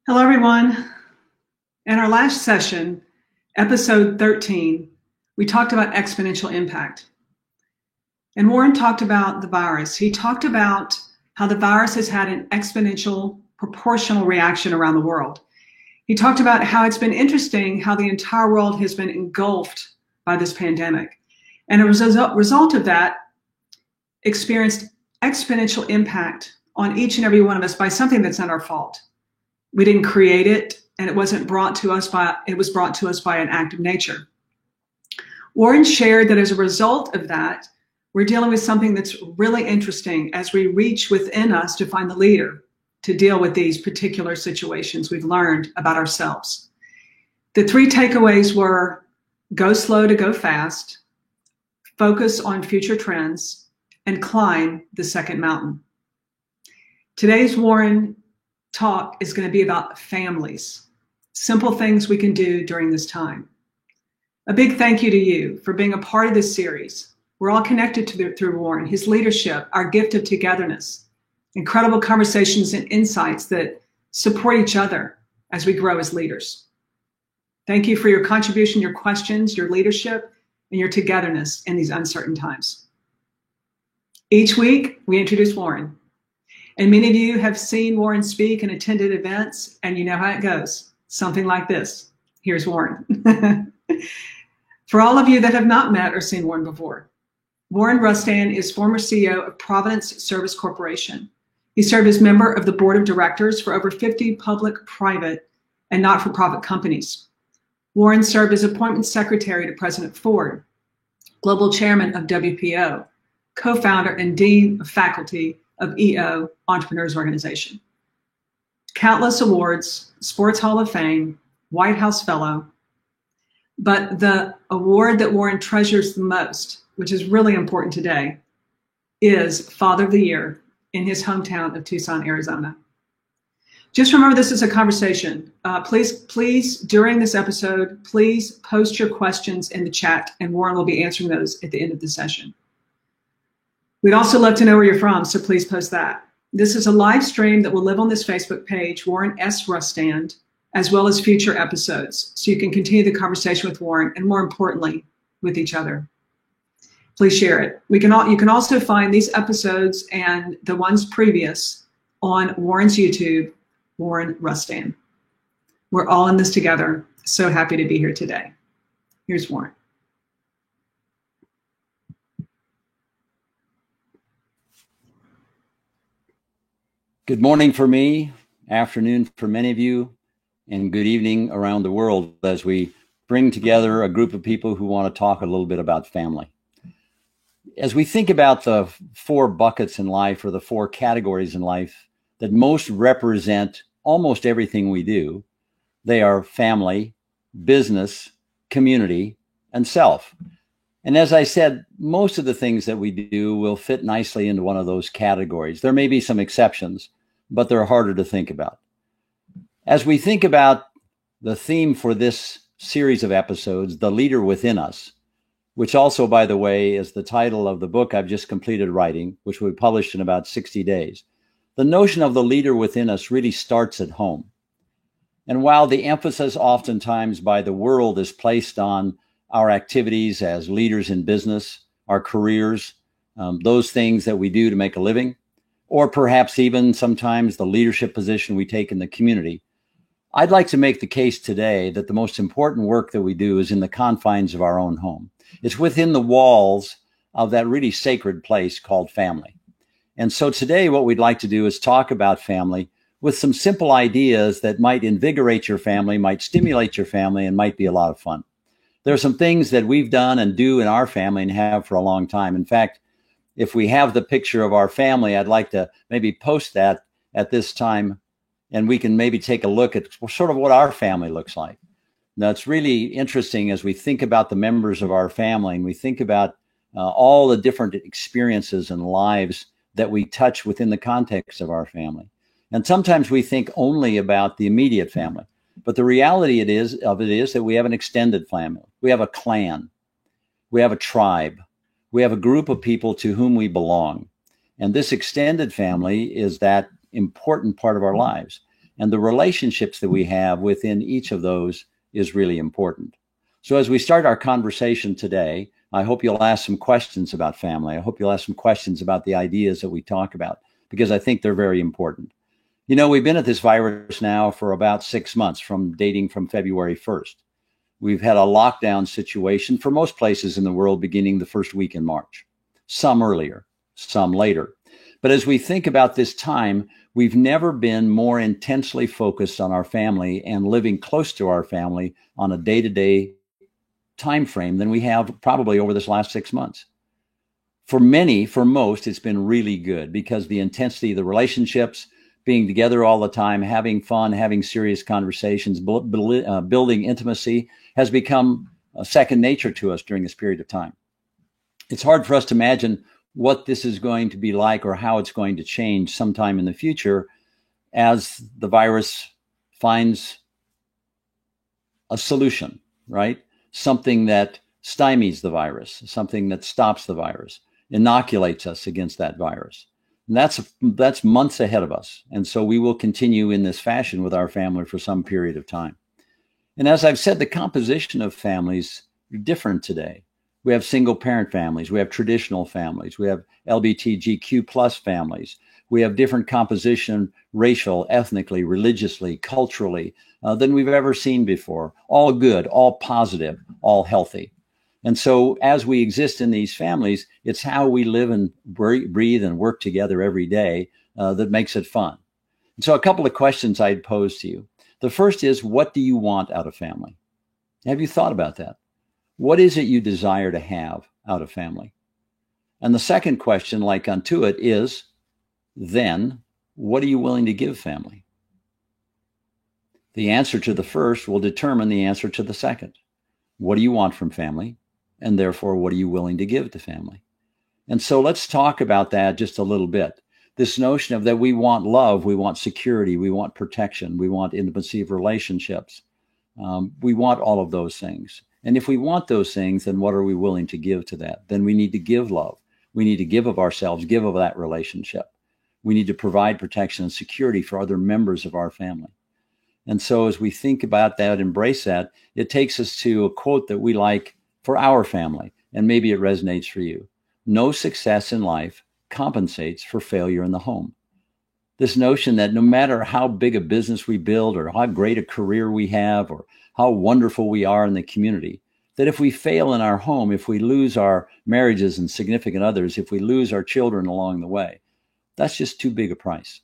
Hello, everyone. In our last session, episode 13, we talked about exponential impact. And Warren talked about the virus. He talked about how the virus has had an exponential proportional reaction around the world. He talked about how it's been interesting how the entire world has been engulfed by this pandemic. And as a result of that, experienced exponential impact on each and every one of us by something that's not our fault. We didn't create it, and it was brought to us by an act of nature. Warren shared that as a result of that, we're dealing with something that's really interesting as we reach within us to find the leader to deal with these particular situations we've learned about ourselves. The three takeaways were: go slow to go fast, focus on future trends, and climb the second mountain. Today's Warren talk is going to be about families, simple things we can do during this time. A big thank you to you for being a part of this series. We're all connected through Warren, his leadership, our gift of togetherness, incredible conversations and insights that support each other as we grow as leaders. Thank you for your contribution, your questions, your leadership, and your togetherness in these uncertain times. Each week, we introduce Warren. And many of you have seen Warren speak and attended events, and you know how it goes. Something like this. Here's Warren. For all of you that have not met or seen Warren before, Warren Rustand is former CEO of Providence Service Corporation. He served as member of the board of directors for over 50 public, private, and not-for-profit companies. Warren served as appointments secretary to President Ford, global chairman of WPO, co-founder and dean of faculty of EO Entrepreneurs Organization. Countless awards, Sports Hall of Fame, White House Fellow. But the award that Warren treasures the most, which is really important today, is Father of the Year in his hometown of Tucson, Arizona. Just remember, this is a conversation. Please, during this episode, please post your questions in the chat, and Warren will be answering those at the end of the session. We'd also love to know where you're from, so please post that. This is a live stream that will live on this Facebook page, Warren S. Rustand, as well as future episodes, so you can continue the conversation with Warren and, more importantly, with each other. Please share it. You can also find these episodes and the ones previous on Warren's YouTube, Warren Rustand. We're all in this together. So happy to be here today. Here's Warren. Good morning for me, afternoon for many of you, and good evening around the world as we bring together a group of people who want to talk a little bit about family. As we think about the four buckets in life, or the four categories in life that most represent almost everything we do, they are family, business, community, and self. And as I said, most of the things that we do will fit nicely into one of those categories. There may be some exceptions, but they're harder to think about. As we think about the theme for this series of episodes, The Leader Within Us, which also, by the way, is the title of the book I've just completed writing, which will be published in about 60 days. The notion of the leader within us really starts at home. And while the emphasis oftentimes by the world is placed on our activities as leaders in business, our careers, those things that we do to make a living, or perhaps even sometimes the leadership position we take in the community, I'd like to make the case today that the most important work that we do is in the confines of our own home. It's within the walls of that really sacred place called family. And so today what we'd like to do is talk about family with some simple ideas that might invigorate your family, might stimulate your family, and might be a lot of fun. There are some things that we've done and do in our family and have for a long time. In fact, if we have the picture of our family, I'd like to maybe post that at this time, and we can maybe take a look at sort of what our family looks like. Now, it's really interesting as we think about the members of our family and we think about all the different experiences and lives that we touch within the context of our family. And sometimes we think only about the immediate family. But the reality is that we have an extended family. We have a clan. We have a tribe. We have a group of people to whom we belong. And this extended family is that important part of our lives. And the relationships that we have within each of those is really important. So as we start our conversation today, I hope you'll ask some questions about family. I hope you'll ask some questions about the ideas that we talk about, because I think they're very important. You know, we've been at this virus now for about 6 months, dating from February 1st. We've had a lockdown situation for most places in the world beginning the first week in March, some earlier, some later. But as we think about this time, we've never been more intensely focused on our family and living close to our family on a day-to-day time frame than we have probably over this last 6 months. For most, it's been really good because the intensity of the relationships, being together all the time, having fun, having serious conversations, building intimacy has become second nature to us during this period of time. It's hard for us to imagine what this is going to be like or how it's going to change sometime in the future as the virus finds a solution, right? Something that stymies the virus, something that stops the virus, inoculates us against that virus. And that's months ahead of us. And so we will continue in this fashion with our family for some period of time. And as I've said, the composition of families are different today. We have single parent families. We have traditional families. We have LGBTQ plus families. We have different composition, racial, ethnically, religiously, culturally, than we've ever seen before. All good, all positive, all healthy. And so as we exist in these families, it's how we live and breathe and work together every day that makes it fun. And so a couple of questions I'd pose to you. The first is, what do you want out of family? Have you thought about that? What is it you desire to have out of family? And the second question, like unto it, is, then, what are you willing to give family? The answer to the first will determine the answer to the second. What do you want from family? And therefore, what are you willing to give to family? And so let's talk about that just a little bit. This notion of that we want love, we want security, we want protection, we want intimacy of relationships. We want all of those things. And if we want those things, then what are we willing to give to that? Then we need to give love. We need to give of ourselves, give of that relationship. We need to provide protection and security for other members of our family. And so as we think about that, embrace that, it takes us to a quote that we like for our family, and maybe it resonates for you. No success in life compensates for failure in the home. This notion that no matter how big a business we build or how great a career we have or how wonderful we are in the community, that if we fail in our home, if we lose our marriages and significant others, if we lose our children along the way, that's just too big a price.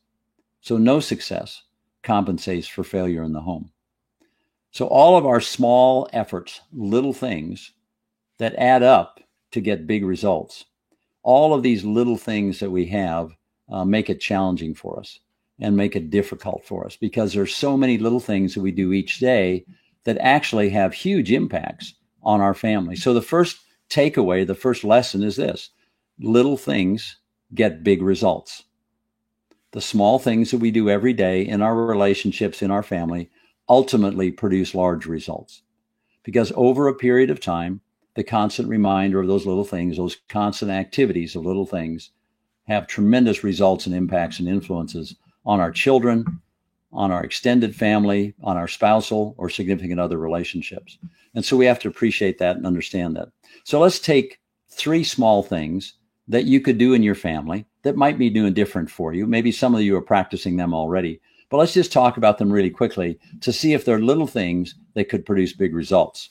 So no success compensates for failure in the home. So all of our small efforts, little things that add up to get big results, all of these little things that we have make it challenging for us and make it difficult for us because there's so many little things that we do each day that actually have huge impacts on our family. So the first takeaway, the first lesson is this: little things get big results. The small things that we do every day in our relationships, in our family, ultimately produce large results. Because over a period of time, the constant reminder of those little things, those constant activities of little things, have tremendous results and impacts and influences on our children, on our extended family, on our spousal or significant other relationships. And so we have to appreciate that and understand that. So let's take 3 small things that you could do in your family that might be doing different for you. Maybe some of you are practicing them already, but let's just talk about them really quickly to see if they're little things that could produce big results.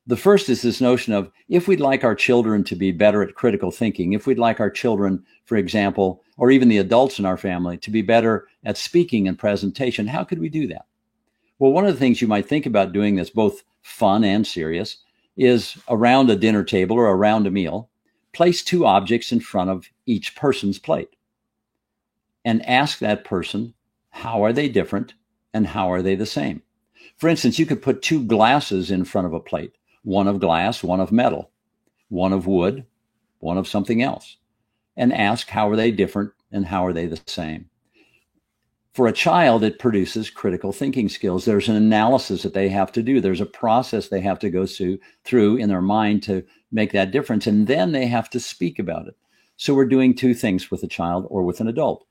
The first is this notion of, if we'd like our children to be better at critical thinking, if we'd like our children, for example, or even the adults in our family to be better at speaking and presentation, how could we do that? Well, one of the things you might think about doing that's both fun and serious is around a dinner table or around a meal, place 2 objects in front of each person's plate and ask that person, how are they different and how are they the same? For instance, you could put 2 glasses in front of a plate, one of glass, one of metal, one of wood, one of something else, and ask, how are they different and how are they the same? For a child, it produces critical thinking skills. There's an analysis that they have to do. There's a process they have to go through in their mind to make that difference, and then they have to speak about it. So we're doing 2 things with a child or with an adult.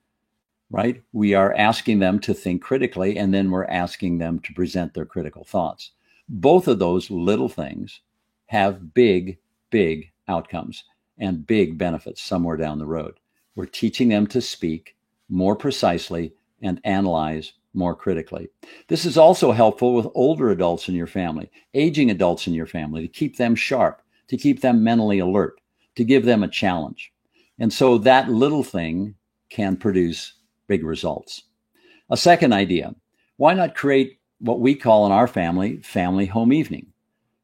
right? We are asking them to think critically, and then we're asking them to present their critical thoughts. Both of those little things have big, big outcomes and big benefits somewhere down the road. We're teaching them to speak more precisely and analyze more critically. This is also helpful with older adults in your family, aging adults in your family, to keep them sharp, to keep them mentally alert, to give them a challenge. And so that little thing can produce big results. A second idea, why not create what we call in our family home evening?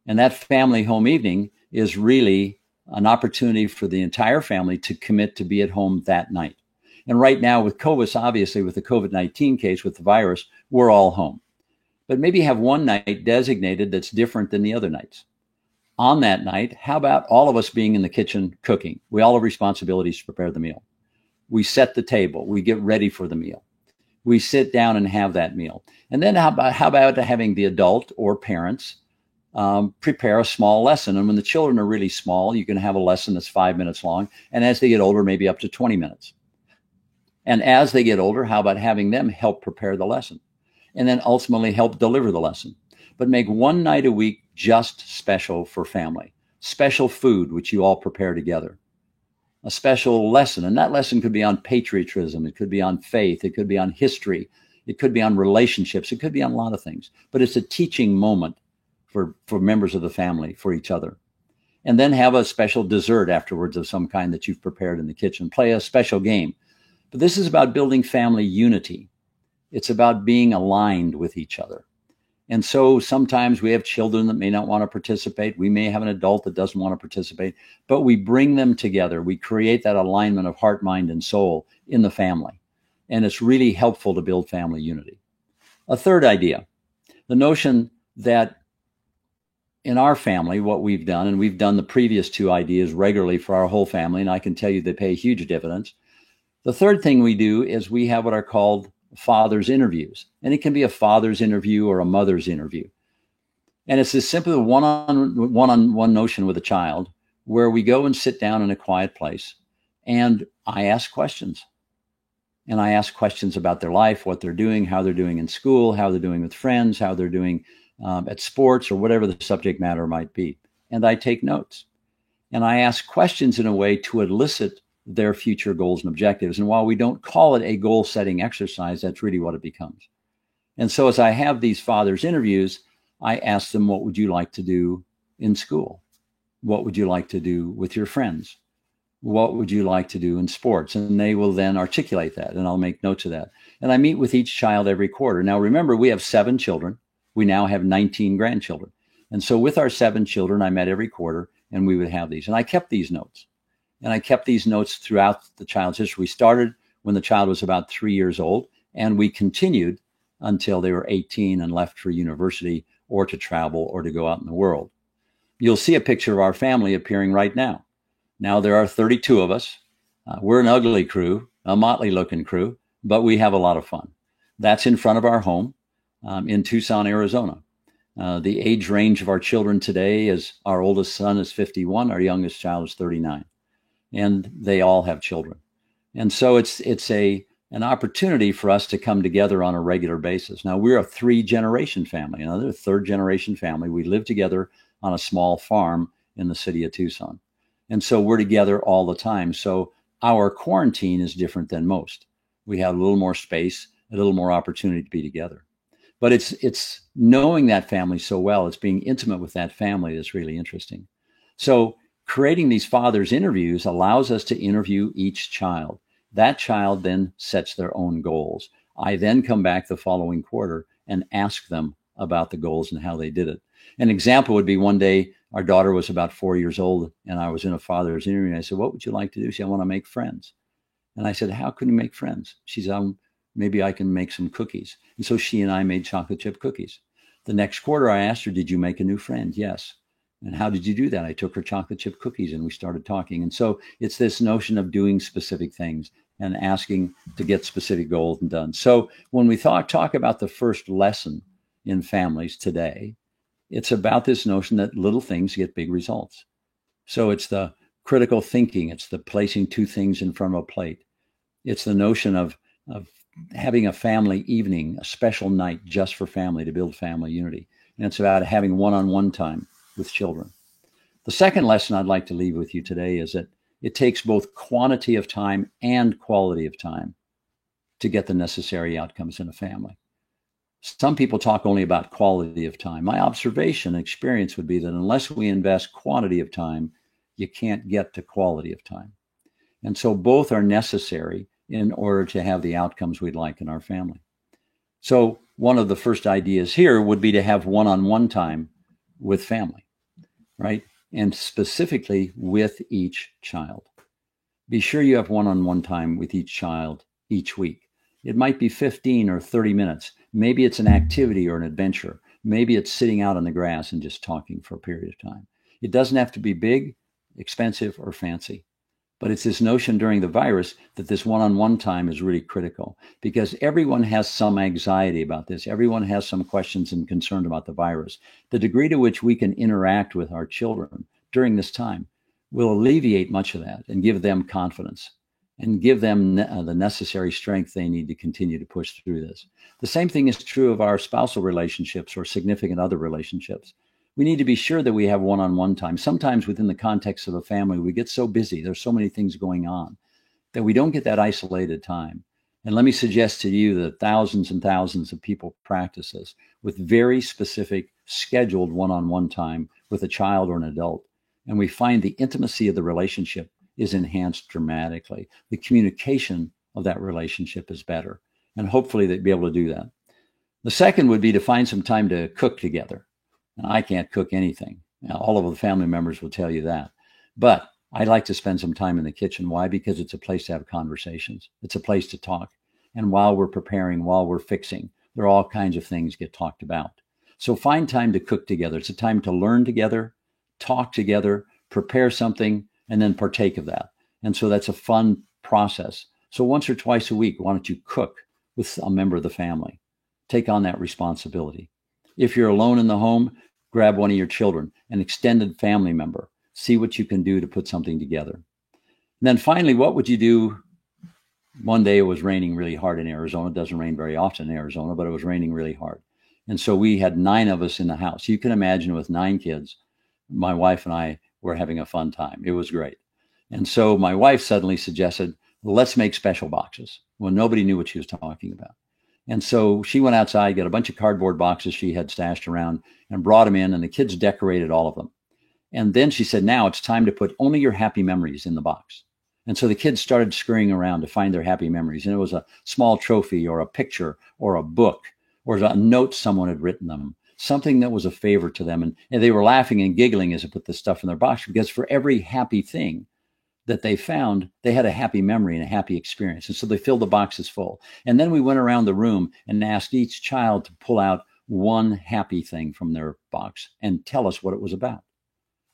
And that family home evening is really an opportunity for the entire family to commit to be at home that night. And right now with COVID, obviously with the COVID-19 case, with the virus, we're all home. But maybe have one night designated that's different than the other nights. On that night, how about all of us being in the kitchen cooking? We all have responsibilities to prepare the meal. We set the table. We get ready for the meal. We sit down and have that meal. And then how about having the adult or parents prepare a small lesson? And when the children are really small, you can have a lesson that's 5 minutes long. And as they get older, maybe up to 20 minutes. And as they get older, how about having them help prepare the lesson? And then ultimately help deliver the lesson. But make one night a week just special for family. Special food, which you all prepare together. A special lesson. And that lesson could be on patriotism. It could be on faith. It could be on history. It could be on relationships. It could be on a lot of things. But it's a teaching moment for members of the family, for each other. And then have a special dessert afterwards of some kind that you've prepared in the kitchen. Play a special game. But this is about building family unity. It's about being aligned with each other. And so sometimes we have children that may not want to participate. We may have an adult that doesn't want to participate, but we bring them together. We create that alignment of heart, mind, and soul in the family. And it's really helpful to build family unity. A third idea, the notion that in our family, what we've done, and we've done the previous two ideas regularly for our whole family, and I can tell you they pay huge dividends. The third thing we do is we have what are called father's interviews. And it can be a father's interview or a mother's interview. And it's this simple one-on-one notion with a child where we go and sit down in a quiet place and I ask questions. And I ask questions about their life, what they're doing, how they're doing in school, how they're doing with friends, how they're doing at sports or whatever the subject matter might be. And I take notes. And I ask questions in a way to elicit their future goals and objectives. And while we don't call it a goal setting exercise, that's really what it becomes. And so as I have these fathers interviews, I ask them, what would you like to do in school? What would you like to do with your friends? What would you like to do in sports? And they will then articulate that, and I'll make notes of that. And I meet with each child every quarter. Now, remember, we have 7 children. We now have 19 grandchildren. And so with our 7 children, I met every quarter, and we would have these. And I kept these notes. And I kept these notes throughout the child's history. We started when the child was about 3 years old, and we continued until they were 18 and left for university or to travel or to go out in the world. You'll see a picture of our family appearing right now. Now there are 32 of us. We're an ugly crew, a motley looking crew, but we have a lot of fun. That's in front of our home in Tucson, Arizona. The age range of our children today is our oldest son is 51, our youngest child is 39. And they all have children. And so it's an opportunity for us to come together on a regular basis. Now, we're a 3-generation family, another 3rd-generation family. We live together on a small farm in the city of Tucson. And so we're together all the time. So our quarantine is different than most. We have a little more space, a little more opportunity to be together. But it's knowing that family so well, it's being intimate with that family that's really interesting. So creating these fathers interviews allows us to interview each child. That child then sets their own goals. I then come back the following quarter and ask them about the goals and how they did it. An example would be one day our daughter was about 4 years old and I was in a father's interview and I said, what would you like to do? She said, I want to make friends. And I said, how can you make friends? She said, maybe I can make some cookies. And so she and I made chocolate chip cookies. The next quarter I asked her, did you make a new friend? Yes. And how did you do that? I took her chocolate chip cookies and we started talking. And so it's this notion of doing specific things and asking to get specific goals done. So when we talk about the first lesson in families today, it's about this notion that little things get big results. So it's the critical thinking. It's the placing 2 things in front of a plate. It's the notion of having a family evening, a special night just for family to build family unity. And it's about having one-on-one time with children. The second lesson I'd like to leave with you today is that it takes both quantity of time and quality of time to get the necessary outcomes in a family. Some people talk only about quality of time. My observation and experience would be that unless we invest quantity of time, you can't get to quality of time. And so both are necessary in order to have the outcomes we'd like in our family. So one of the first ideas here would be to have one-on-one time with family, right? And specifically with each child. Be sure you have one-on-one time with each child each week. It might be 15 or 30 minutes. Maybe it's an activity or an adventure. Maybe it's sitting out on the grass and just talking for a period of time. It doesn't have to be big, expensive, or fancy. But it's this notion during the virus that this one-on-one time is really critical, because everyone has some anxiety about this. Everyone has some questions and concern about the virus. The degree to which we can interact with our children during this time will alleviate much of that and give them confidence and give them the necessary strength they need to continue to push through this. The same thing is true of our spousal relationships or significant other relationships. We need to be sure that we have one-on-one time. Sometimes within the context of a family, we get so busy, there's so many things going on, that we don't get that isolated time. And let me suggest to you that thousands and thousands of people practice this with very specific scheduled one-on-one time with a child or an adult. And we find the intimacy of the relationship is enhanced dramatically. The communication of that relationship is better. And hopefully they'd be able to do that. The second would be to find some time to cook together. And I can't cook anything. Now, all of the family members will tell you that. But I like to spend some time in the kitchen. Why? Because it's a place to have conversations. It's a place to talk. And while we're preparing, while we're fixing, there are all kinds of things get talked about. So find time to cook together. It's a time to learn together, talk together, prepare something, and then partake of that. And so that's a fun process. So once or twice a week, why don't you cook with a member of the family? Take on that responsibility. If you're alone in the home, grab one of your children, an extended family member. See what you can do to put something together. And then finally, what would you do? One day it was raining really hard in Arizona. It doesn't rain very often in Arizona, but it was raining really hard. And so we had 9 of us in the house. You can imagine with 9 kids, my wife and I were having a fun time. It was great. And so my wife suddenly suggested, well, let's make special boxes. Well, nobody knew what she was talking about. And so she went outside, got a bunch of cardboard boxes she had stashed around and brought them in, and the kids decorated all of them. And then she said, now it's time to put only your happy memories in the box. And so the kids started scurrying around to find their happy memories. And it was a small trophy or a picture or a book or a note someone had written them, something that was a favor to them. And they were laughing and giggling as they put this stuff in their box, because for every happy thing that they found, they had a happy memory and a happy experience. And so they filled the boxes full. And then we went around the room and asked each child to pull out one happy thing from their box and tell us what it was about.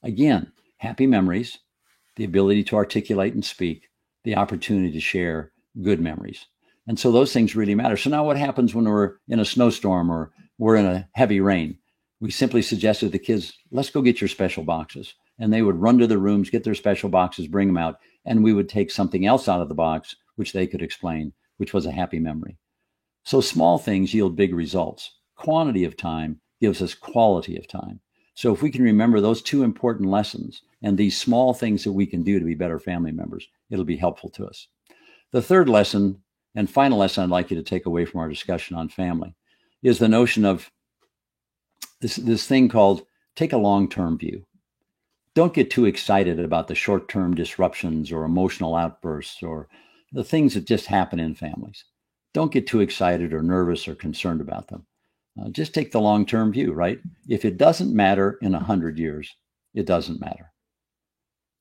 Again, happy memories, the ability to articulate and speak, the opportunity to share good memories. And so those things really matter. So now what happens when we're in a snowstorm or we're in a heavy rain? We simply suggested to the kids, let's go get your special boxes. And they would run to the rooms, get their special boxes, bring them out, and we would take something else out of the box, which they could explain, which was a happy memory. So small things yield big results. Quantity of time gives us quality of time. So if we can remember those 2 important lessons and these small things that we can do to be better family members, it'll be helpful to us. The third lesson and final lesson I'd like you to take away from our discussion on family is the notion of this thing called take a long-term view. Don't get too excited about the short-term disruptions or emotional outbursts or the things that just happen in families. Don't get too excited or nervous or concerned about them. Just take the long-term view, right? If it doesn't matter in 100 years, it doesn't matter.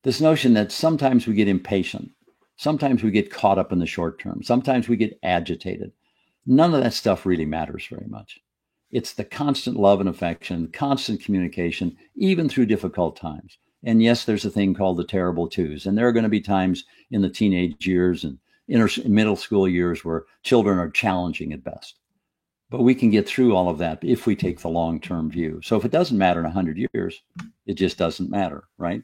This notion that sometimes we get impatient, sometimes we get caught up in the short term, sometimes we get agitated. None of that stuff really matters very much. It's the constant love and affection, constant communication, even through difficult times. And yes, there's a thing called the terrible twos. And there are going to be times in the teenage years and middle school years where children are challenging at best. But we can get through all of that if we take the long-term view. So if it doesn't matter in 100 years, it just doesn't matter, right?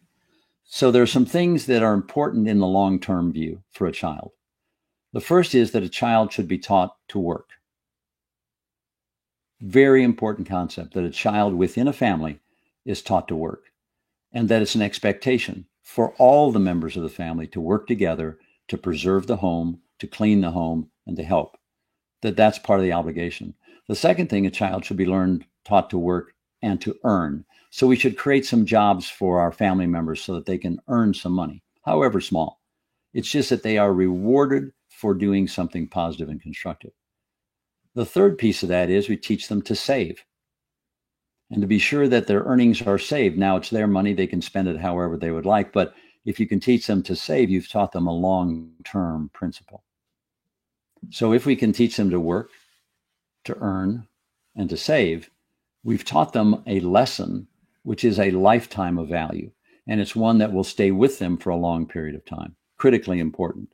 So there are some things that are important in the long-term view for a child. The first is that a child should be taught to work. Very important concept that a child within a family is taught to work, and that it's an expectation for all the members of the family to work together to preserve the home, to clean the home, and to help. That's part of the obligation. The second thing, a child should be taught to work and to earn. So we should create some jobs for our family members so that they can earn some money, however small. It's just that they are rewarded for doing something positive and constructive. The third piece of that is we teach them to save and to be sure that their earnings are saved. Now it's their money. They can spend it however they would like. But if you can teach them to save, you've taught them a long-term principle. So if we can teach them to work, to earn, and to save, we've taught them a lesson which is a lifetime of value. And it's one that will stay with them for a long period of time. Critically important.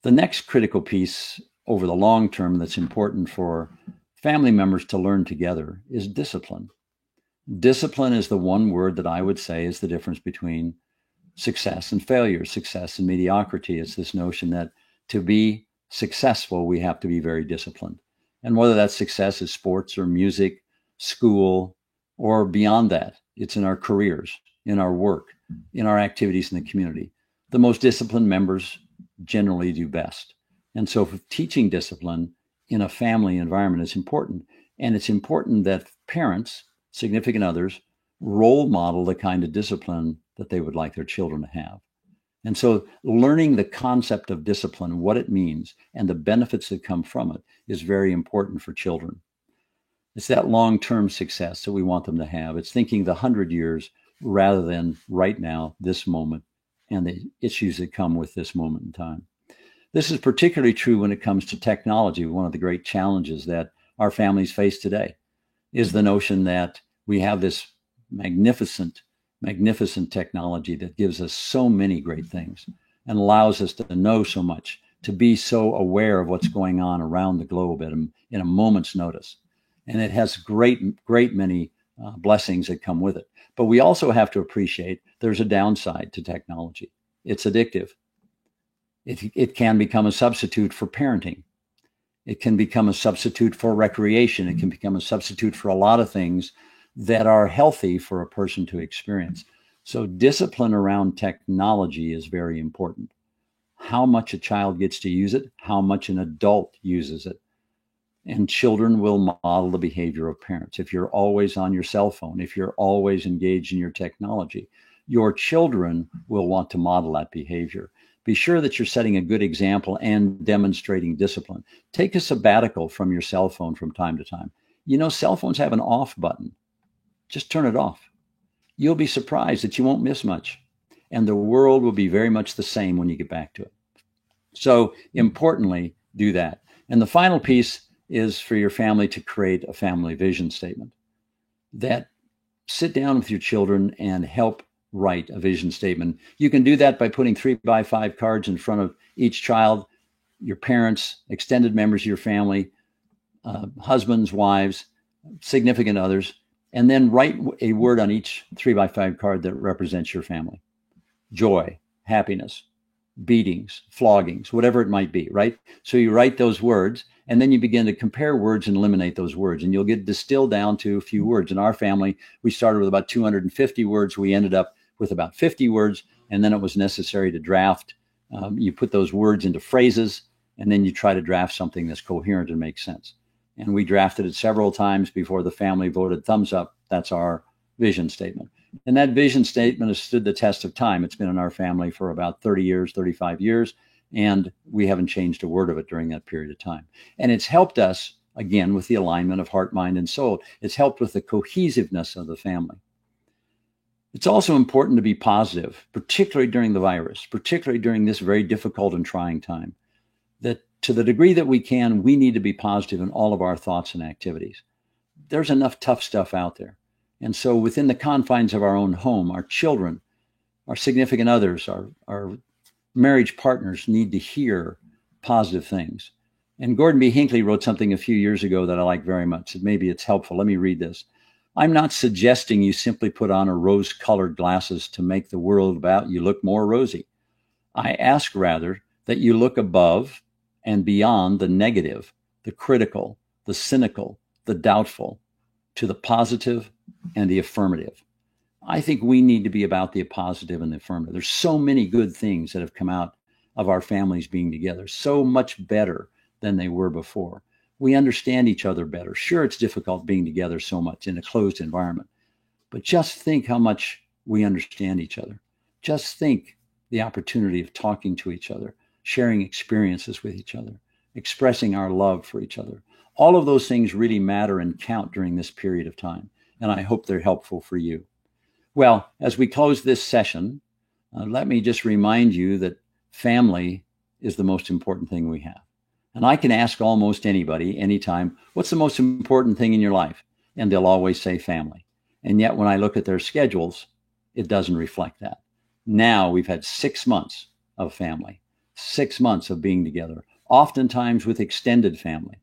The next critical piece over the long term that's important for family members to learn together is discipline. Discipline is the one word that I would say is the difference between success and failure, success and mediocrity. It's this notion that to be successful, we have to be very disciplined. And whether that success is sports or music, school, or beyond that, it's in our careers, in our work, in our activities in the community. The most disciplined members generally do best. And so teaching discipline in a family environment is important. And it's important that parents, significant others, role model the kind of discipline that they would like their children to have. And so learning the concept of discipline, what it means, and the benefits that come from it is very important for children. It's that long-term success that we want them to have. It's thinking the 100 years rather than right now, this moment, and the issues that come with this moment in time. This is particularly true when it comes to technology. One of the great challenges that our families face today is the notion that we have this magnificent technology that gives us so many great things and allows us to know so much, to be so aware of what's going on around the globe in a moment's notice. And it has great many blessings that come with it. But we also have to appreciate there's a downside to technology. It's addictive. It can become a substitute for parenting. It can become a substitute for recreation. It can become a substitute for a lot of things that are healthy for a person to experience. So discipline around technology is very important. How much a child gets to use it, how much an adult uses it. And children will model the behavior of parents. If you're always on your cell phone, if you're always engaged in your technology, your children will want to model that behavior. Be sure that you're setting a good example and demonstrating discipline. Take a sabbatical from your cell phone from time to time. You know, cell phones have an off button. Just turn it off. You'll be surprised that you won't miss much. And the world will be very much the same when you get back to it. So importantly, do that. And the final piece is for your family to create a family vision statement. That sit down with your children and help write a vision statement. You can do that by putting 3x5 cards in front of each child, your parents, extended members of your family, husbands, wives, significant others, and then write a word on each 3x5 card that represents your family. Joy, happiness, beatings, floggings, whatever it might be, right? So you write those words, and then you begin to compare words and eliminate those words, and you'll get distilled down to a few words. In our family, we started with about 250 words. We ended up with about 50 words, and then it was necessary to draft. You put those words into phrases, and then you try to draft something that's coherent and makes sense. And we drafted it several times before the family voted thumbs up. That's our vision statement. And that vision statement has stood the test of time. It's been in our family for about 30 years, 35 years, and we haven't changed a word of it during that period of time. And it's helped us, again, with the alignment of heart, mind, and soul. It's helped with the cohesiveness of the family. It's also important to be positive, particularly during the virus, particularly during this very difficult and trying time, that to the degree that we can, we need to be positive in all of our thoughts and activities. There's enough tough stuff out there. And so within the confines of our own home, our children, our significant others, our marriage partners need to hear positive things. And Gordon B. Hinckley wrote something a few years ago that I like very much. Maybe it's helpful. Let me read this. I'm not suggesting you simply put on a rose-colored glasses to make the world about you look more rosy. I ask rather that you look above and beyond the negative, the critical, the cynical, the doubtful, to the positive and the affirmative. I think we need to be about the positive and the affirmative. There's so many good things that have come out of our families being together, so much better than they were before. We understand each other better. Sure, it's difficult being together so much in a closed environment, but just think how much we understand each other. Just think the opportunity of talking to each other, sharing experiences with each other, expressing our love for each other. All of those things really matter and count during this period of time, and I hope they're helpful for you. Well, as we close this session, let me just remind you that family is the most important thing we have. And I can ask almost anybody, anytime, what's the most important thing in your life? And they'll always say family. And yet when I look at their schedules, it doesn't reflect that. Now we've had 6 months of family, 6 months of being together, oftentimes with extended family,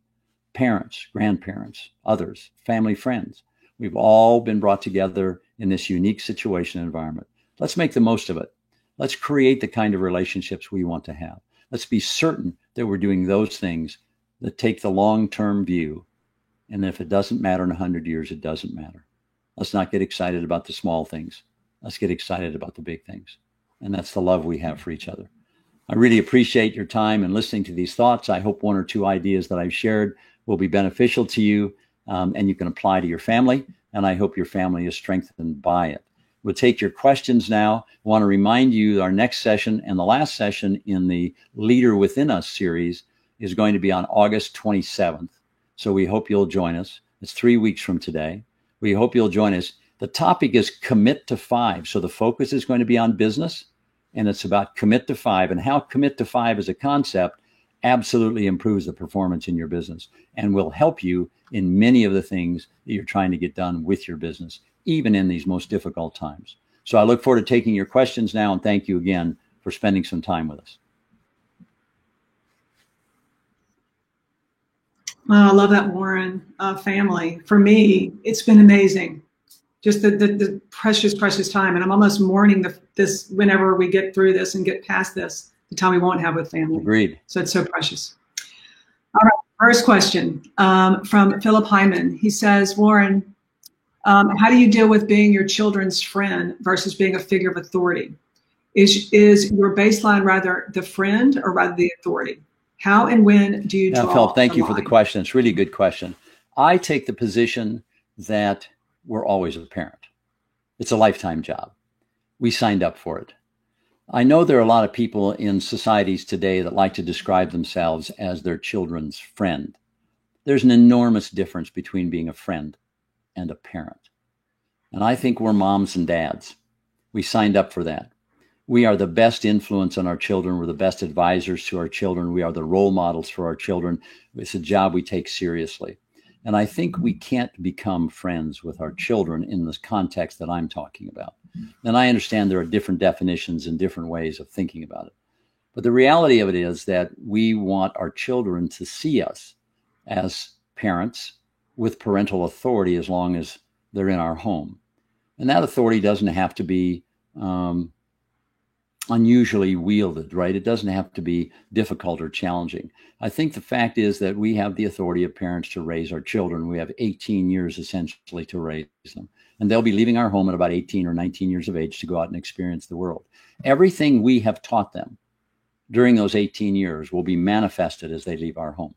parents, grandparents, others, family, friends. We've all been brought together in this unique situation and environment. Let's make the most of it. Let's create the kind of relationships we want to have. Let's be certain that we're doing those things that take the long-term view. And if it doesn't matter in 100 years, it doesn't matter. Let's not get excited about the small things. Let's get excited about the big things. And that's the love we have for each other. I really appreciate your time and listening to these thoughts. I hope one or two ideas that I've shared will be beneficial to you, and you can apply to your family. And I hope your family is strengthened by it. We'll take your questions now. I want to remind you our next session and the last session in the Leader Within Us series is going to be on August 27th. So we hope you'll join us. It's 3 weeks from today. We hope you'll join us. The topic is Commit to 5. So the focus is going to be on business, and it's about Commit to 5 and how Commit to 5 as a concept absolutely improves the performance in your business and will help you in many of the things that you're trying to get done with your business, even in these most difficult times. So I look forward to taking your questions now, and thank you again for spending some time with us. Oh, I love that, Warren. Family. For me, it's been amazing. Just the precious, precious time. And I'm almost mourning this whenever we get through this and get past this, the time we won't have with family. Agreed. So it's so precious. All right. First question from Philip Hyman. He says, Warren, how do you deal with being your children's friend versus being a figure of authority? Is your baseline rather the friend or rather the authority? How and when do you draw Philip, thank the you for line? the question. It's a really good question. I take the position that we're always a parent. It's a lifetime job. We signed up for it. I know there are a lot of people in societies today that like to describe themselves as their children's friend. There's an enormous difference between being a friend and a parent. And I think we're moms and dads. We signed up for that. We are the best influence on our children. We're the best advisors to our children. We are the role models for our children. It's a job we take seriously. And I think we can't become friends with our children in this context that I'm talking about. And I understand there are different definitions and different ways of thinking about it. But the reality of it is that we want our children to see us as parents with parental authority as long as they're in our home. And that authority doesn't have to be unusually wielded, right? It doesn't have to be difficult or challenging. I think the fact is that we have the authority of parents to raise our children. We have 18 years essentially to raise them. And they'll be leaving our home at about 18 or 19 years of age to go out and experience the world. Everything we have taught them during those 18 years will be manifested as they leave our home.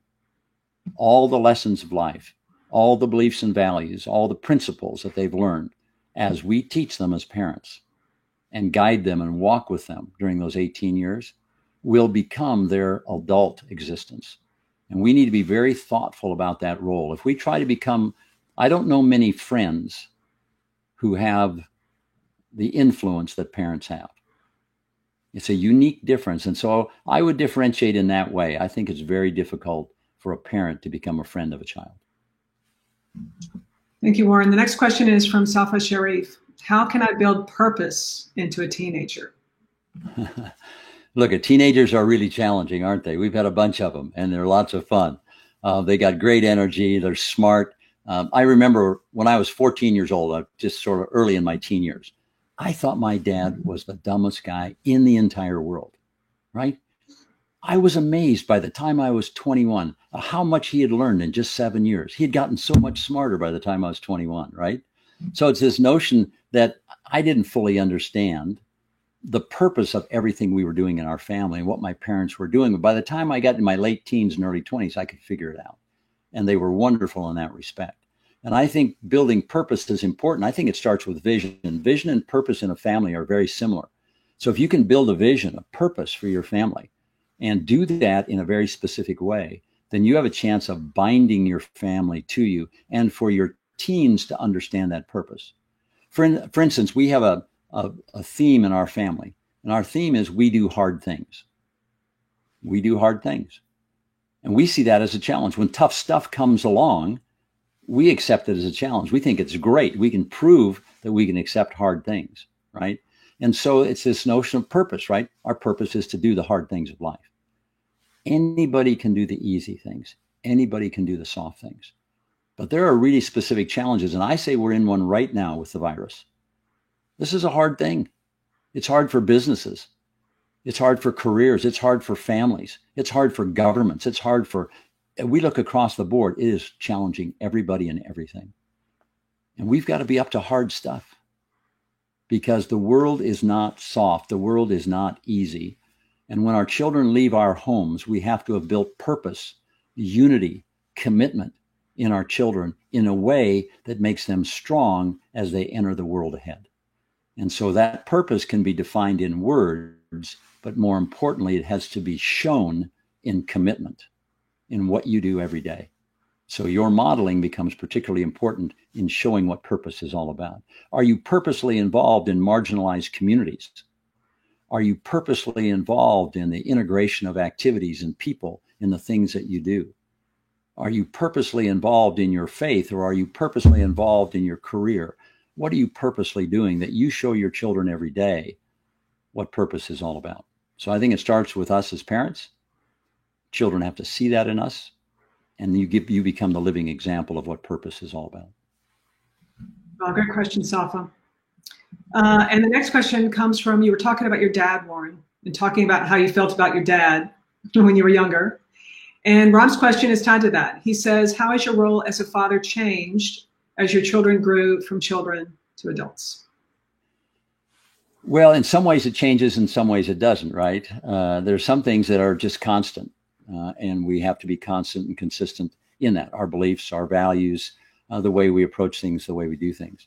All the lessons of life, all the beliefs and values, all the principles that they've learned as we teach them as parents and guide them and walk with them during those 18 years will become their adult existence. And we need to be very thoughtful about that role. If we try to become, I don't know many friends who have the influence that parents have. It's a unique difference. And so I would differentiate in that way. I think it's very difficult for a parent to become a friend of a child. Thank you, Warren. The next question is from Safa Sharif. How can I build purpose into a teenager? Look, teenagers are really challenging, aren't they? We've had a bunch of them, and they're lots of fun. They got great energy. They're smart. I remember when I was 14 years old, just sort of early in my teen years, I thought my dad was the dumbest guy in the entire world, right? I was amazed by the time I was 21 how much he had learned in just 7 years. He had gotten so much smarter by the time I was 21, right? So it's this notion that I didn't fully understand the purpose of everything we were doing in our family and what my parents were doing. But by the time I got in my late teens and early 20s, I could figure it out. And they were wonderful in that respect. And I think building purpose is important. I think it starts with vision. Vision and purpose in a family are very similar. So if you can build a vision, a purpose for your family, and do that in a very specific way, then you have a chance of binding your family to you and for your teens to understand that purpose. For instance, we have a theme in our family, and our theme is we do hard things. We do hard things. And we see that as a challenge. When tough stuff comes along, we accept it as a challenge. We think it's great. We can prove that we can accept hard things, right? And so it's this notion of purpose, right? Our purpose is to do the hard things of life. Anybody can do the easy things. Anybody can do the soft things. But there are really specific challenges. And I say we're in one right now with the virus. This is a hard thing. It's hard for businesses. It's hard for careers. It's hard for families. It's hard for governments. It's hard for, we look across the board, it is challenging everybody and everything. And we've got to be up to hard stuff because the world is not soft. The world is not easy. And when our children leave our homes, we have to have built purpose, unity, commitment in our children in a way that makes them strong as they enter the world ahead. And so that purpose can be defined in words, but more importantly, it has to be shown in commitment in what you do every day. So your modeling becomes particularly important in showing what purpose is all about. Are you purposely involved in marginalized communities? Are you purposely involved in the integration of activities and people in the things that you do? Are you purposely involved in your faith, or are you purposely involved in your career? What are you purposely doing that you show your children every day what purpose is all about? So I think it starts with us as parents. Children have to see that in us, and you become the living example of what purpose is all about. Well, great question, Safa. And the next question comes from, you were talking about your dad, Warren, and talking about how you felt about your dad when you were younger. And Rob's question is tied to that. He says, how has your role as a father changed as your children grew from children to adults? Well, in some ways it changes, in some ways it doesn't, right? There's some things that are just constant, and we have to be constant and consistent in that. Our beliefs, our values, the way we approach things, the way we do things.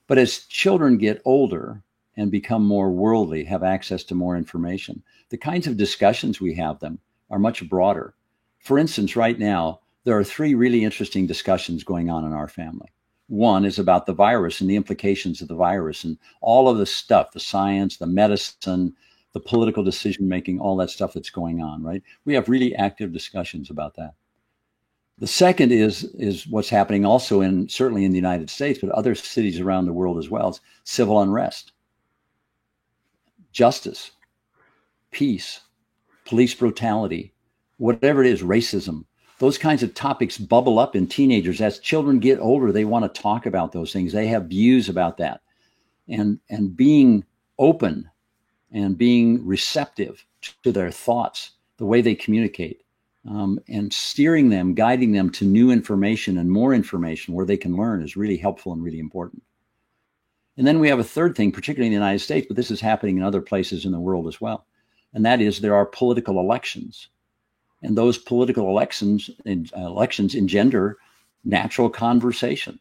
But as children get older and become more worldly, have access to more information, the kinds of discussions we have them are much broader. For instance, right now, there are 3 really interesting discussions going on in our family. One is about the virus and the implications of the virus and all of the stuff, the science, the medicine, the political decision-making, all that stuff that's going on, right? We have really active discussions about that. The second is what's happening also certainly in the United States, but other cities around the world as well. It's civil unrest, justice, peace, police brutality, whatever it is, racism. Those kinds of topics bubble up in teenagers. As children get older, they want to talk about those things. They have views about that. And being open and being receptive to their thoughts, the way they communicate, and steering them, guiding them to new information and more information where they can learn is really helpful and really important. And then we have a third thing, particularly in the United States, but this is happening in other places in the world as well. And that is there are political elections. And those political elections engender natural conversation.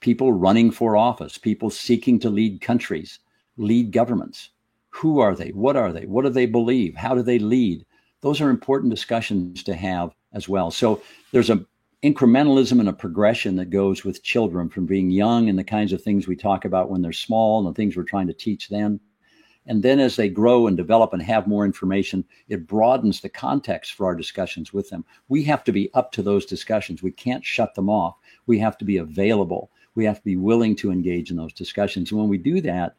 People running for office, people seeking to lead countries, lead governments. Who are they? What are they? What do they believe? How do they lead? Those are important discussions to have as well. So there's an incrementalism and a progression that goes with children from being young and the kinds of things we talk about when they're small and the things we're trying to teach them. And then as they grow and develop and have more information, it broadens the context for our discussions with them. We have to be up to those discussions. We can't shut them off. We have to be available. We have to be willing to engage in those discussions. And when we do that,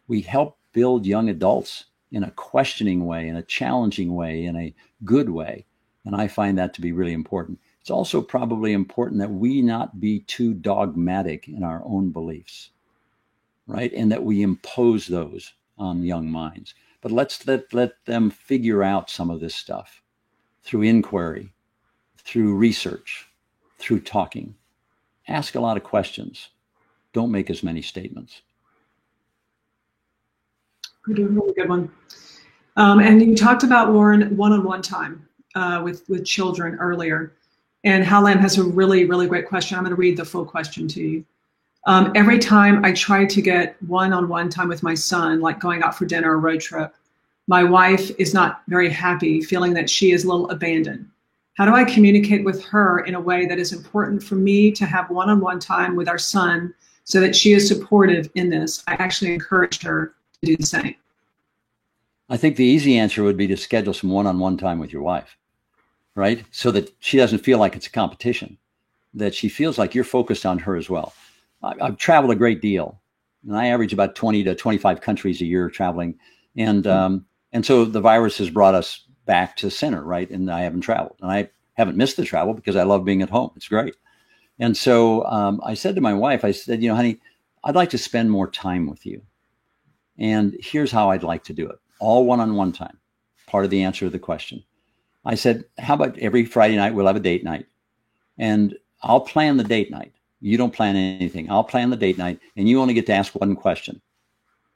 we help build young adults in a questioning way, in a challenging way, in a good way. And I find that to be really important. It's also probably important that we not be too dogmatic in our own beliefs, right? And that we impose those on young minds. But let's let them figure out some of this stuff through inquiry, through research, through talking. Ask a lot of questions. Don't make as many statements. Really good one. And you talked about, Warren, one-on-one time with children earlier. And Hal-Lam has a really, really great question. I'm going to read the full question to you. Every time I try to get one-on-one time with my son, like going out for dinner or road trip, my wife is not very happy, feeling that she is a little abandoned. How do I communicate with her in a way that is important for me to have one-on-one time with our son so that she is supportive in this? I actually encouraged her to do the same. I think the easy answer would be to schedule some one-on-one time with your wife, right? So that she doesn't feel like it's a competition, that she feels like you're focused on her as well. I've traveled a great deal, and I average about 20 to 25 countries a year traveling. And so the virus has brought us back to center, right? And I haven't traveled, and I haven't missed the travel because I love being at home. It's great. And so I said to my wife, I said, honey, I'd like to spend more time with you. And here's how I'd like to do it. All one-on-one time, part of the answer to the question. I said, how about every Friday night we'll have a date night, and I'll plan the date night. You don't plan anything. I'll plan the date night, and you only get to ask one question.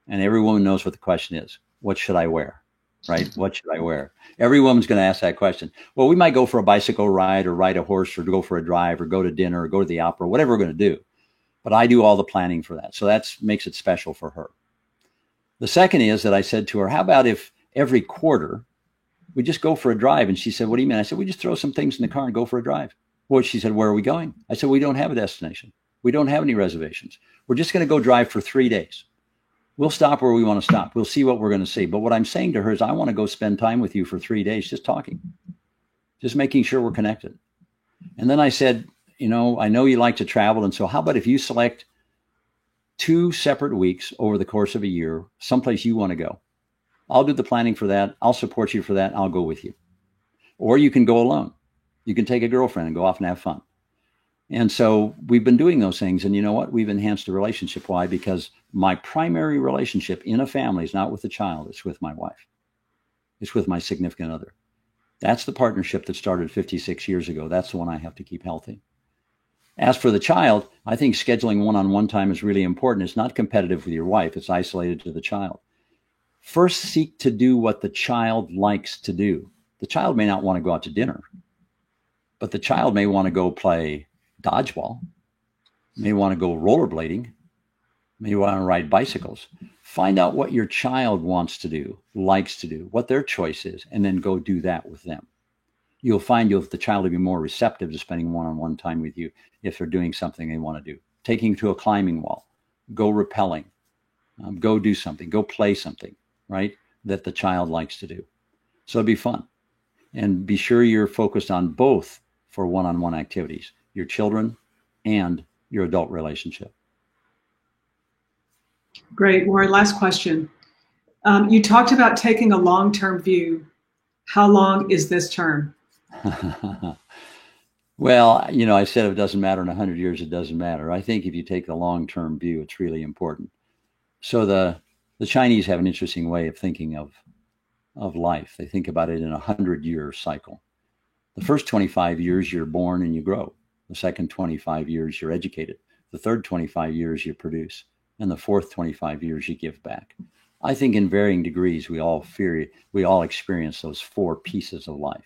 And every woman knows what the question is. What should I wear? Right? What should I wear? Every woman's going to ask that question. Well, we might go for a bicycle ride or ride a horse or go for a drive or go to dinner or go to the opera, whatever we're going to do. But I do all the planning for that. So that makes it special for her. The second is that I said to her, how about if every quarter we just go for a drive? And she said, what do you mean? I said, we just throw some things in the car and go for a drive. Well, she said, where are we going? I said, we don't have a destination. We don't have any reservations. We're just going to go drive for 3 days. We'll stop where we want to stop. We'll see what we're going to see. But what I'm saying to her is I want to go spend time with you for 3 days, just talking, just making sure we're connected. And then I said, I know you like to travel. And so how about if you select 2 separate weeks over the course of a year, someplace you want to go? I'll do the planning for that. I'll support you for that. I'll go with you. Or you can go alone. You can take a girlfriend and go off and have fun. And so we've been doing those things. And you know what? We've enhanced the relationship. Why? Because my primary relationship in a family is not with the child. It's with my wife. It's with my significant other. That's the partnership that started 56 years ago. That's the one I have to keep healthy. As for the child, I think scheduling one-on-one time is really important. It's not competitive with your wife. It's isolated to the child. First, seek to do what the child likes to do. The child may not want to go out to dinner, but the child may want to go play dodgeball, may want to go rollerblading, may want to ride bicycles. Find out what your child wants to do, likes to do, what their choice is, and then go do that with them. You'll find the child will be more receptive to spending one-on-one time with you if they're doing something they want to do. Taking to a climbing wall, go rappelling, go do something, go play something, right, that the child likes to do. So it'll be fun. And be sure you're focused on both for one-on-one activities, your children and your adult relationship. Great. Warren, last question. You talked about taking a long-term view. How long is this term? Well, I said if it doesn't matter in 100 years, it doesn't matter. I think if you take the long-term view, it's really important. So the Chinese have an interesting way of thinking of life. They think about it in a 100-year cycle. The first 25 years, you're born and you grow. The second 25 years, you're educated. The third 25 years, you produce. And the fourth 25 years, you give back. I think in varying degrees, we all experience those 4 pieces of life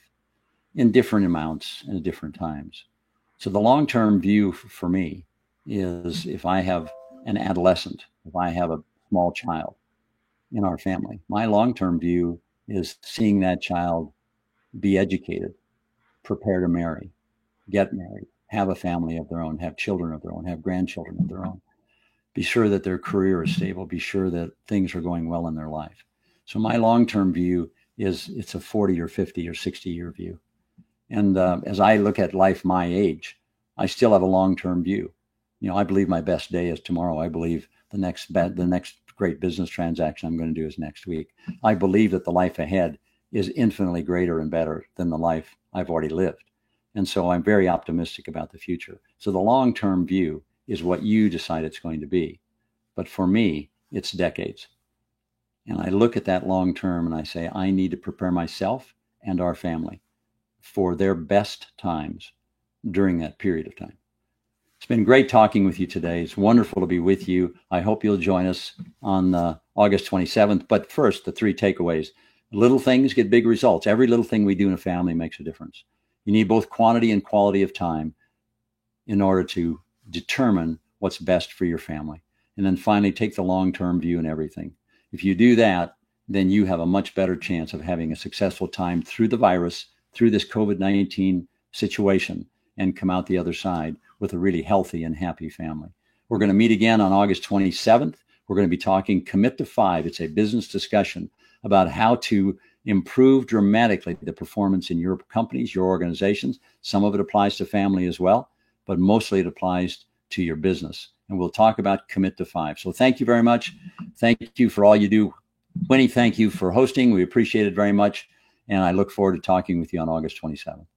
in different amounts and at different times. So the long-term view for me is if I have an adolescent, if I have a small child in our family, my long-term view is seeing that child be educated, prepare to marry, get married, have a family of their own, have children of their own, have grandchildren of their own. Be sure that their career is stable. Be sure that things are going well in their life. So my long-term view is it's a 40 or 50 or 60-year view. And as I look at life my age, I still have a long-term view. I believe my best day is tomorrow. I believe the next great business transaction I'm going to do is next week. I believe that the life ahead is infinitely greater and better than the life I've already lived. And so I'm very optimistic about the future. So the long-term view is what you decide it's going to be. But for me, it's decades. And I look at that long term and I say, I need to prepare myself and our family for their best times during that period of time. It's been great talking with you today. It's wonderful to be with you. I hope you'll join us on August 27th. But first, the 3 takeaways. Little things get big results. Every little thing we do in a family makes a difference. You need both quantity and quality of time in order to determine what's best for your family. And then finally, take the long-term view in everything. If you do that, then you have a much better chance of having a successful time through the virus, through this COVID-19 situation, and come out the other side with a really healthy and happy family. We're going to meet again on August 27th. We're going to be talking Commit to 5. It's a business discussion about how to improve dramatically the performance in your companies, your organizations. Some of it applies to family as well, but mostly it applies to your business. And we'll talk about Commit to 5. So thank you very much. Thank you for all you do. Winnie, thank you for hosting. We appreciate it very much. And I look forward to talking with you on August 27th.